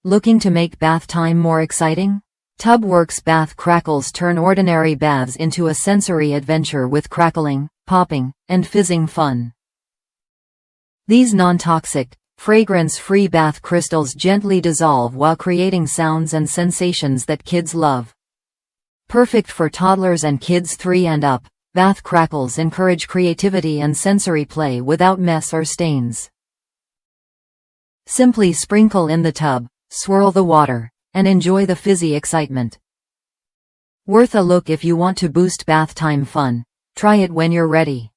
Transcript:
Looking to make bath time more exciting? Works Bath Crackles turn ordinary baths into a sensory adventure with crackling, popping, and fizzing fun. These non-toxic, fragrance-free bath crystals gently dissolve while creating sounds and sensations that kids love. Perfect for toddlers and kids 3 and up, bath crackles encourage creativity and sensory play without mess or stains. Simply sprinkle in the tub, swirl the water, and enjoy the fizzy excitement. Worth a look if you want to boost bath time fun. Try it when you're ready.